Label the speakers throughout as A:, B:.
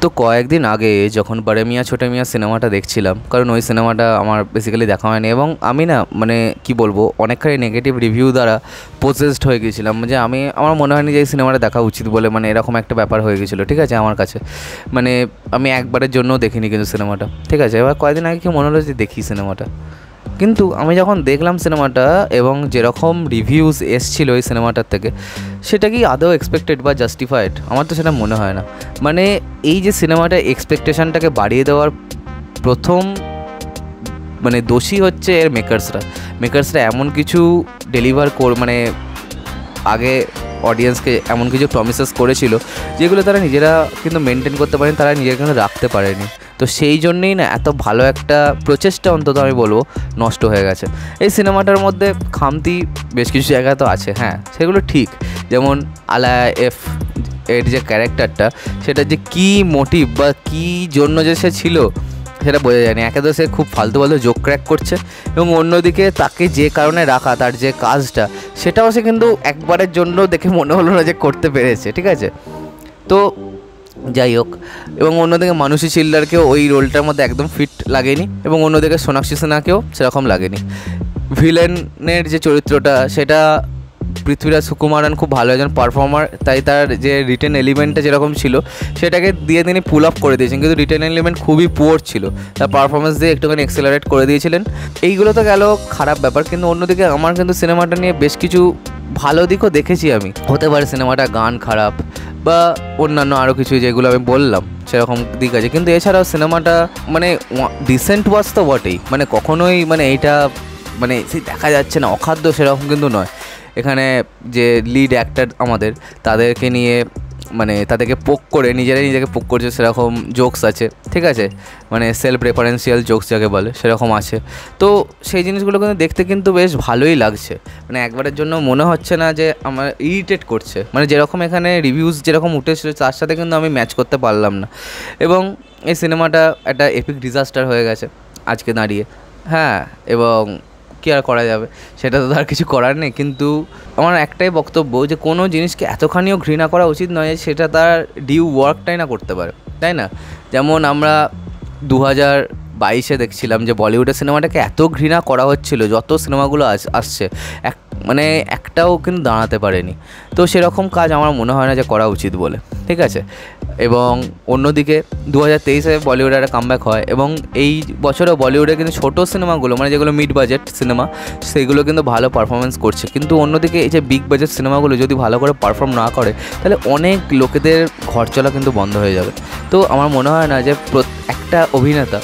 A: তো কয়েকদিন আগে যখন বড়ে মিয়াঁ ছোটে মিয়াঁ সিনেমাটা দেখছিলাম, কারণ ওই সিনেমাটা আমার বেসিক্যালি দেখা হয়নি এবং আমি না মানে কি বলবো অনেকখানি নেগেটিভ রিভিউ দ্বারা পজেসড হয়ে গিয়েছিলাম, যে আমার মনে হয়নি যে এই সিনেমাটা দেখা উচিত বলে, মানে এরকম একটা ব্যাপার হয়ে গেছিলো। ঠিক আছে, আমার কাছে মানে আমি একবারের জন্যও দেখিনি কিন্তু সিনেমাটা। ঠিক আছে, এবার কয়েকদিন আগে কি মনে হলো যে দেখি সিনেমাটা, কিন্তু আমি যখন দেখলাম সিনেমাটা এবং যেরকম রিভিউজ এসছিল ওই সিনেমাটার থেকে, সেটা কি আদৌ এক্সপেক্টেড বা জাস্টিফাইড? আমার তো সেটা মনে হয় না। মানে এই যে সিনেমাটা এক্সপেকটেশনটাকে বাড়িয়ে দেওয়ার প্রথম মানে দোষী হচ্ছে এর মেকার্সরা এমন কিছু ডেলিভার মানে আগে অডিয়েন্সকে এমন কিছু প্রমিসেস করেছিল যেগুলো তারা নিজেরা কিন্তু মেনটেন করতে পারেনি, তারা নিজেরা কিন্তু রাখতে পারেনি। তো সেই জন্যেই না এত ভালো একটা প্রচেষ্টা অন্তত আমি বলবো নষ্ট হয়ে গেছে। এই সিনেমাটার মধ্যে খামতি বেশ কিছু জায়গায় তো আছে, হ্যাঁ সেগুলো ঠিক, যেমন আলায়া এফ এর যে ক্যারেক্টারটা, সেটা যে কী মোটিভ বা কী জন্য যে সে ছিল সেটা বোঝা যায়নি। একে তো সে খুব ফালতু জোক ক্র্যাক করছে, এবং অন্যদিকে তাকে যে কারণে রাখা, তার যে কাজটা, সেটাও সে কিন্তু একবারের জন্য দেখে মনে হলো না যে করতে পেরেছে। ঠিক আছে, তো যাই হোক, এবং অন্যদিকে মানুষী চিল্লারকেও ওই রোলটার মধ্যে একদম ফিট লাগেনি, এবং অন্যদিকে সোনাক্ষী সিনহাকেও সেরকম লাগেনি। ভিলেনের যে চরিত্রটা, সেটা পৃথ্বীরাজ সুকুমারন খুব ভালো একজন পারফর্মার, তাই তার যে রিটেন এলিমেন্টটা যেরকম ছিল সেটাকে দিয়ে তিনি পুল আপ করে দিয়েছেন, কিন্তু রিটেন এলিমেন্ট খুবই পুয়ার ছিল, তার পারফরমেন্স দিয়ে একটুখানি এক্সেলারেট করে দিয়েছিলেন। এইগুলো তো গেল খারাপ ব্যাপার, কিন্তু অন্যদিকে আমার কিন্তু সিনেমাটা নিয়ে বেশ কিছু ভালো দিকও দেখেছি আমি। হতে পারে সিনেমাটা গান খারাপ বা অন্যান্য আরও কিছু যেগুলো আমি বললাম সেরকম দিক আছে, কিন্তু এছাড়াও সিনেমাটা মানে ডিসেন্ট ওয়াচ তো বটেই, মানে কখনোই মানে এইটা মানে সেই দেখা যাচ্ছে না অখাদ্য সেরকম কিন্তু নয়। এখানে যে লিড অ্যাক্টর আমাদের, তাদেরকে নিয়ে মানে তাদেরকে পোক করে নিজেকে পোক করছে সেরকম জোকস আছে। ঠিক আছে, মানে সেলফ রেফারেন্সিয়াল জোকস যাকে বলে সেরকম আছে। তো সেই জিনিসগুলো কিন্তু দেখতে কিন্তু বেশ ভালোই লাগছে, মানে একবারের জন্য মনে হচ্ছে না যে আমার ইরিটেট করছে, মানে যেরকম এখানে রিভিউজ যেরকম উঠেছিল তার সাথে কিন্তু আমি ম্যাচ করতে পারলাম না। এবং এই সিনেমাটা একটা এপিক ডিজাস্টার হয়ে গেছে আজকে দাঁড়িয়ে। হ্যাঁ, এবং কী আর করা যাবে, সেটা তো আর কিছু করার নেই। কিন্তু আমার একটাই বক্তব্য যে কোনো জিনিসকে এতখানিও ঘৃণা করা উচিত নয় সেটা তার ডিউ ওয়ার্কটাই না করতে পারে, তাই না? যেমন আমরা 2022-এ দেখছিলাম যে বলিউডের সিনেমাটাকে এত ঘৃণা করা হচ্ছিল, যত সিনেমাগুলো আসছে মানে একটাও কিন্তু দাঁড়াতে পারেনি। তো সেরকম কাজ আমার মনে হয় না যে করা উচিত বলে। ঠিক আছে, এবং অন্যদিকে 2023-এ বলিউডে একটা কামব্যাক হয়, এবং এই বছরও বলিউডে কিন্তু ছোটো সিনেমাগুলো মানে যেগুলো মিড বাজেট সিনেমা সেগুলো কিন্তু ভালো পারফরমেন্স করছে, কিন্তু অন্যদিকে এই যে বিগ বাজেট সিনেমাগুলো যদি ভালো করে পারফর্ম না করে তাহলে অনেক লোকেদের ঘর চলা কিন্তু বন্ধ হয়ে যাবে। তো আমার মনে হয় না যে একটা অভিনেতা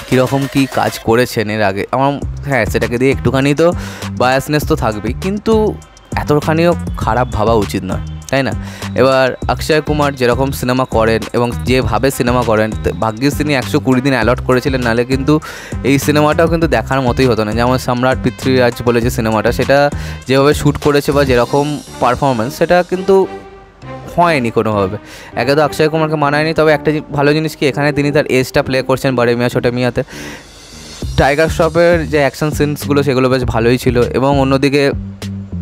A: কীরকম কী কাজ করেছেন এর আগে, আমার হ্যাঁ সেটাকে দিয়ে একটুখানি তো বায়াসনেস তো থাকবেই, কিন্তু এতখানিও খারাপ ভাবা উচিত নয়, তাই না? এবার অক্ষয় কুমার যেরকম সিনেমা করেন এবং যেভাবে সিনেমা করেন, ভাগ্যিস তিনি 120 দিন অ্যালট করেছিলেন, নাহলে কিন্তু এই সিনেমাটাও কিন্তু দেখার মতোই হতো না। যেমন সম্রাট পৃথ্বীরাজ বলে যে সিনেমাটা, সেটা যেভাবে শ্যুট করেছে বা যেরকম পারফরমেন্স, সেটা কিন্তু হয়নি কোনোভাবে। একে তো অক্ষয় কুমারকে মানায়নি, তবে একটা ভালো জিনিস কি এখানে তিনি তার এজটা প্লে করছেন বড়ে মিয়াঁ ছোটে মিয়াঁতে। টাইগার শ্রফের যে অ্যাকশন সিনসগুলো সেগুলো বেশ ভালোই ছিল, এবং অন্যদিকে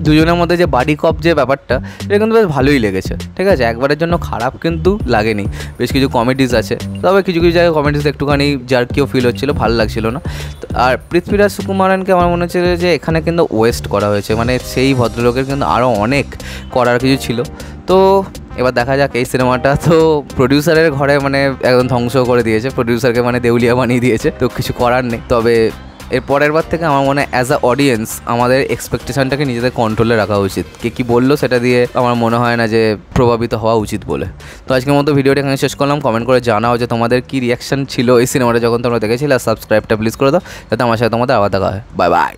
A: দুজনের মধ্যে যে বাডি কপ যে ব্যাপারটা, সেটা কিন্তু বেশ ভালোই লেগেছে। ঠিক আছে, একবারের জন্য খারাপ কিন্তু লাগেনি। বেশ কিছু কমেডিজ আছে, তবে কিছু কিছু জায়গায় কমেডিজ একটুখানি জার্কিও ফিল হচ্ছিলো, ভালো লাগছিল না। আর পৃথ্বীরাজ সুকুমারনকে আমার মনে হচ্ছে যে এখানে কিন্তু ওয়েস্ট করা হয়েছে, মানে সেই ভদ্রলোকের কিন্তু আরও অনেক করার কিছু ছিল। তো এবার দেখা যাক, এই সিনেমাটা তো প্রডিউসারের ঘরে মানে একদম ধ্বংস করে দিয়েছে, প্রডিউসারকে মানে দেউলিয়া বানিয়ে দিয়েছে, তো কিছু করার নেই। তবে এর পরের বার থেকে আমার মনে হয় অ্যাজ আ অডিয়েন্স আমাদের এক্সপেকটেশনটাকে নিজেদের কন্ট্রোলে রাখা উচিত। কে কী বললো সেটা দিয়ে আমার মনে হয় না যে প্রভাবিত হওয়া উচিত বলে। তো আজকের মতো ভিডিওটা এখানে শেষ করলাম। কমেন্ট করে জানাও যে তোমাদের কী রিয়াকশান ছিল এই সিনেমাটা যখন তোমরা দেখেছিলে, আর সাবস্ক্রাইবটা প্লিজ করে দাও যাতে আমার সাথে তোমাদের আবার দেখা হয়। Bye bye.